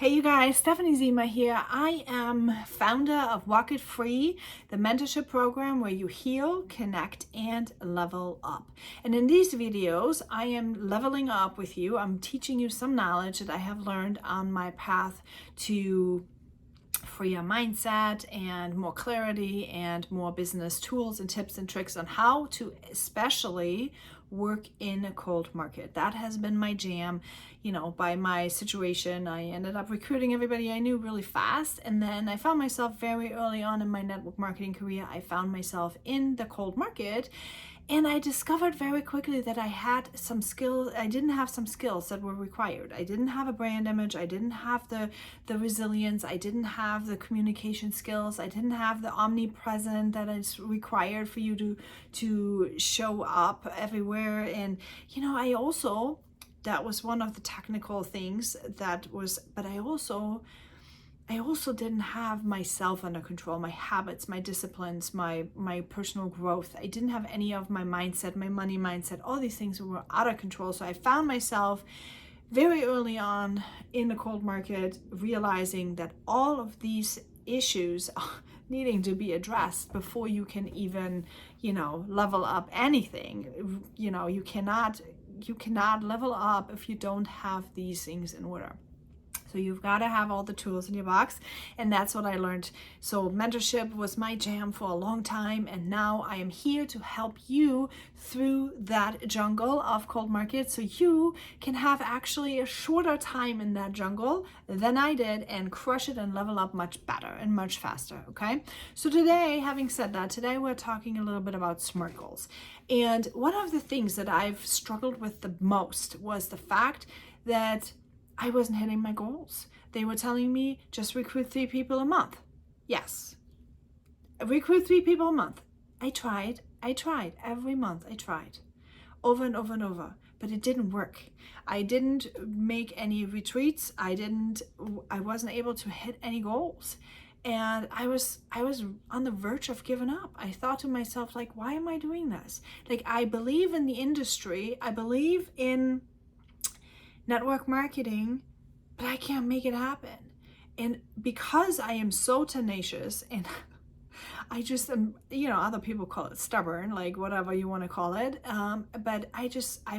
Hey you guys, Stephanie Zima here. I am founder of Walk It Free, the mentorship program where you heal, connect, and level up. And in these videos, I am leveling up with you. I'm teaching you some knowledge that I have learned on my path to freer mindset and more clarity and more business tools and tips and tricks on how to especially work in a cold market. That has been my jam. By my situation, I ended up recruiting everybody I knew really fast. And then I found myself very early on in my network marketing career. I found myself in the cold market. And I discovered very quickly that I had some skills. I didn't have some skills that were required. I didn't have a brand image. I didn't have the resilience. I didn't have the communication skills. I didn't have the omnipresent that is required for you to show up everywhere. And, that was one of the technical things but I also didn't have myself under control, my habits, my disciplines, my personal growth. I didn't have any of my mindset, my money mindset. All these things were out of control. So I found myself very early on in the cold market realizing that all of these issues needing to be addressed before you can even, level up anything. You cannot level up if you don't have these things in order. So you've got to have all the tools in your box, and that's what I learned. So mentorship was my jam for a long time, and now I am here to help you through that jungle of cold market so you can have actually a shorter time in that jungle than I did and crush it and level up much better and much faster, okay? So today, having said that, today we're talking a little bit about SMART goals. And one of the things that I've struggled with the most was the fact that I wasn't hitting my goals. They were telling me just recruit 3 people a month. Yes, recruit 3 people a month. I tried every month. I tried over and over and over, but it didn't work. I didn't make any retreats. I wasn't able to hit any goals. And I was on the verge of giving up. I thought to myself, like, why am I doing this? Like, I believe in the industry. I believe in network marketing, but I can't make it happen. And because I am so tenacious and I just am, other people call it stubborn, like whatever you want to call it. But I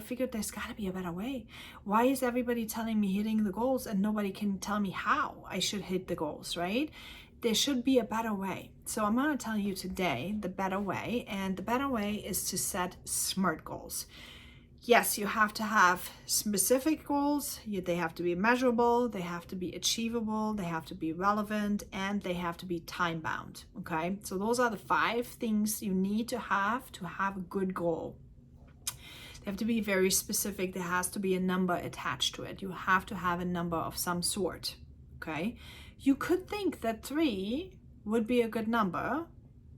figured there's got to be a better way. Why is everybody telling me hitting the goals and nobody can tell me how I should hit the goals, right? There should be a better way. So I'm going to tell you today the better way. And the better way is to set SMART goals. Yes, you have to have specific goals. They have to be measurable, they have to be achievable, they have to be relevant, and they have to be time bound, okay? So those are the 5 things you need to have a good goal. They have to be very specific. There has to be a number attached to it. You have to have a number of some sort, okay? You could think that 3 would be a good number,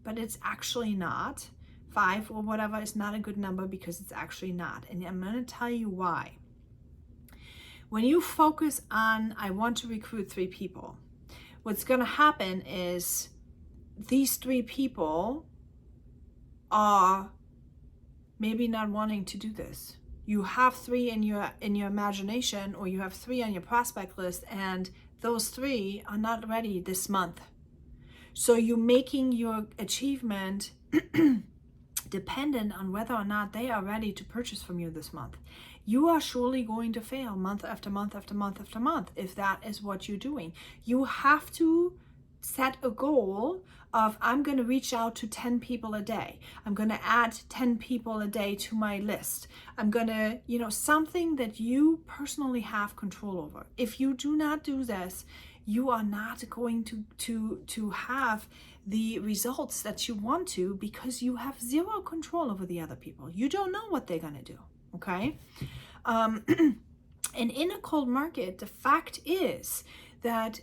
but it's actually not. 5 or whatever is not a good number because it's actually not. And I'm going to tell you why. When you focus on, I want to recruit 3 people, what's going to happen is these 3 people are maybe not wanting to do this. You have 3 in your imagination, or you have 3 on your prospect list, and those 3 are not ready this month. So you're making your achievement dependent on whether or not they are ready to purchase from you this month. You are surely going to fail month after month after month after month if that is what you're doing. You have to set a goal of, I'm going to reach out to 10 people a day. I'm going to add 10 people a day to my list. I'm going to, something that you personally have control over. If you do not do this, you are not going to have the results that you want to, because you have 0 control over the other people. You don't know what they're going to do, okay? And in a cold market, the fact is that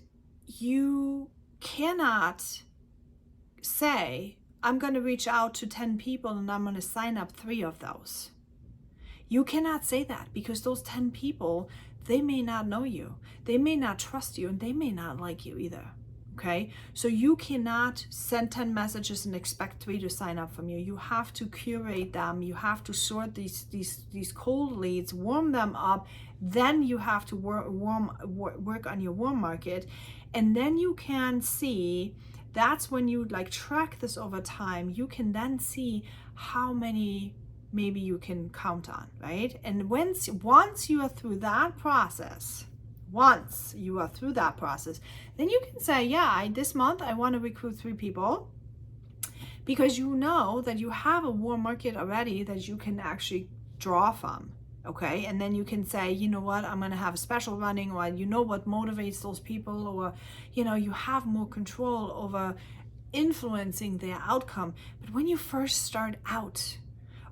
you cannot say, I'm going to reach out to 10 people and I'm going to sign up 3 of those. You cannot say that, because those 10 people, they may not know you, they may not trust you, and they may not like you either. Okay, so you cannot send 10 messages and expect 3 to sign up from you. You have to curate them. You have to sort these cold leads, warm them up, Then you have to work on your warm market, and then you can see, that's when you like track this over time. You can then see how many maybe you can count on, right? And once you are through that process, then you can say, yeah, this month I want to recruit 3 people, because you know that you have a warm market already that you can actually draw from. Okay, and then you can say, you know what, I'm going to have a special running, or you know what motivates those people, or you know, you have more control over influencing their outcome. But when you first start out,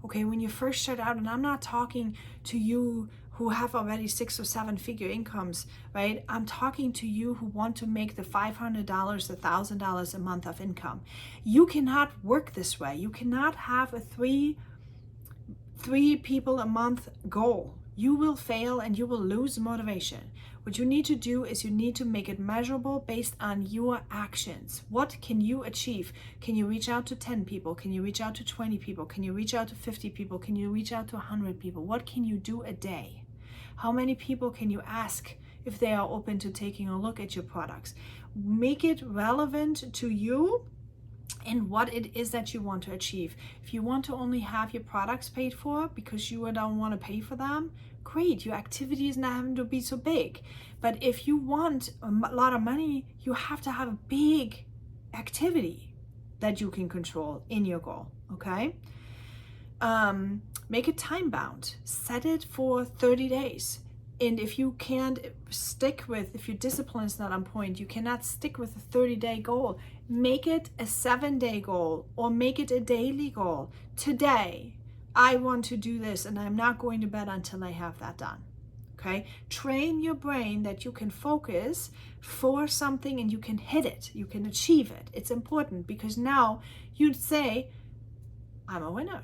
and I'm not talking to you who have already 6 or 7 figure incomes, right? I'm talking to you who want to make the $500, $1,000 a month of income. You cannot work this way. You cannot have a three people a month goal. You will fail and you will lose motivation. What you need to do is you need to make it measurable based on your actions. What can you achieve? Can you reach out to 10 people? Can you reach out to 20 people? Can you reach out to 50 people? Can you reach out to 100 people? What can you do a day? How many people can you ask if they are open to taking a look at your products? Make it relevant to you and what it is that you want to achieve. If you want to only have your products paid for because you don't want to pay for them, great, your activity is not having to be so big. But if you want a lot of money, you have to have a big activity that you can control in your goal, okay? Make it time bound. Set it for 30 days. And if you can't if your discipline is not on point, you cannot stick with a 30-day goal, make it a 7-day goal, or make it a daily goal. Today, I want to do this, and I'm not going to bed until I have that done. Okay? Train your brain that you can focus for something and you can hit it. You can achieve it. It's important, because now you'd say, I'm a winner.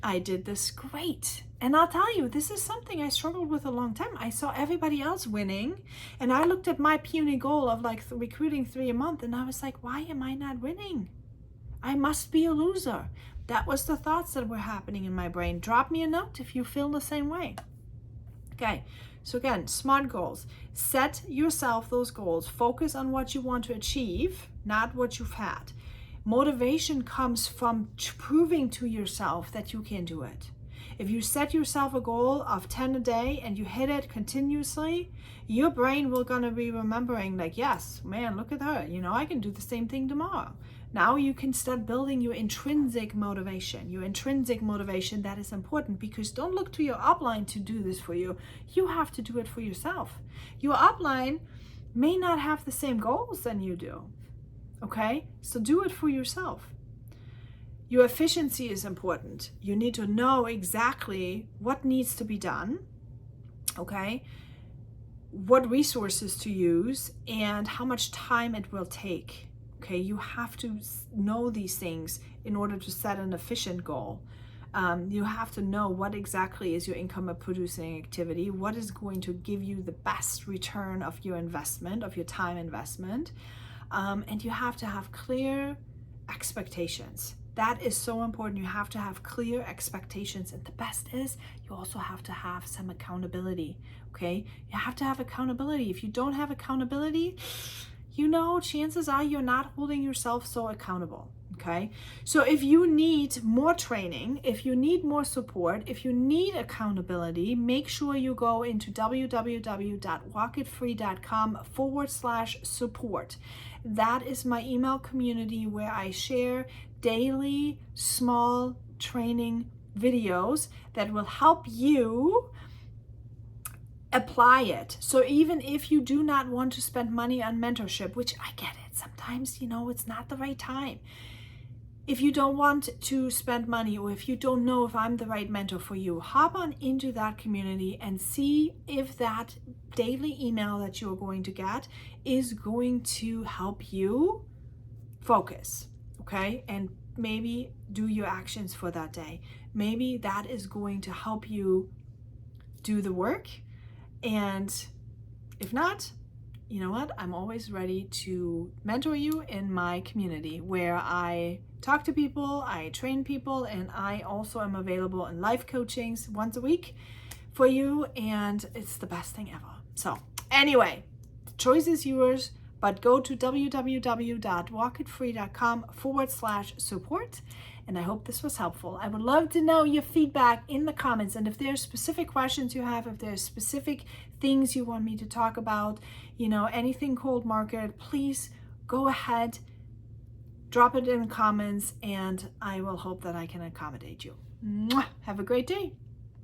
I did this great. And I'll tell you, this is something I struggled with a long time. I saw everybody else winning, and I looked at my puny goal of like recruiting 3 a month, and I was like, why am I not winning? I must be a loser. That was the thoughts that were happening in my brain. Drop me a note if you feel the same way. Okay, so again, SMART goals. Set yourself those goals. Focus on what you want to achieve, not what you've had. Motivation comes from proving to yourself that you can do it. If you set yourself a goal of 10 a day and you hit it continuously, your brain will gonna be remembering like, yes, man, look at her. You know, I can do the same thing tomorrow. Now you can start building your intrinsic motivation. Your intrinsic motivation, that is important, because don't look to your upline to do this for you. You have to do it for yourself. Your upline may not have the same goals than you do. Okay, so do it for yourself. Your efficiency is important. You need to know exactly what needs to be done, okay, what resources to use, and how much time it will take. Okay, you have to know these things in order to set an efficient goal. You have to know what exactly is your income producing activity, what is going to give you the best return of your investment, of your time investment. And you have to have clear expectations. That is so important. You have to have clear expectations. And the best is you also have to have some accountability, okay? You have to have accountability. If you don't have accountability, you know, chances are you're not holding yourself so accountable, okay? So if you need more training, if you need more support, if you need accountability, make sure you go into www.rocketfree.com/support. That is my email community where I share daily small training videos that will help you apply it. So even if you do not want to spend money on mentorship, which I get it, sometimes, you know, it's not the right time. If you don't want to spend money, or if you don't know if I'm the right mentor for you, hop on into that community and see if that daily email that you're going to get is going to help you focus, okay? And maybe do your actions for that day. Maybe that is going to help you do the work. And if not, you know what? I'm always ready to mentor you in my community where I talk to people, I train people, and I also am available in life coachings once a week for you, and it's the best thing ever. So anyway, the choice is yours, but go to www.walkitfree.com/support. And I hope this was helpful. I would love to know your feedback in the comments. And if there's specific questions you have, if there's specific things you want me to talk about, anything cold market, please go ahead, drop it in the comments, and I will hope that I can accommodate you. Mwah! Have a great day.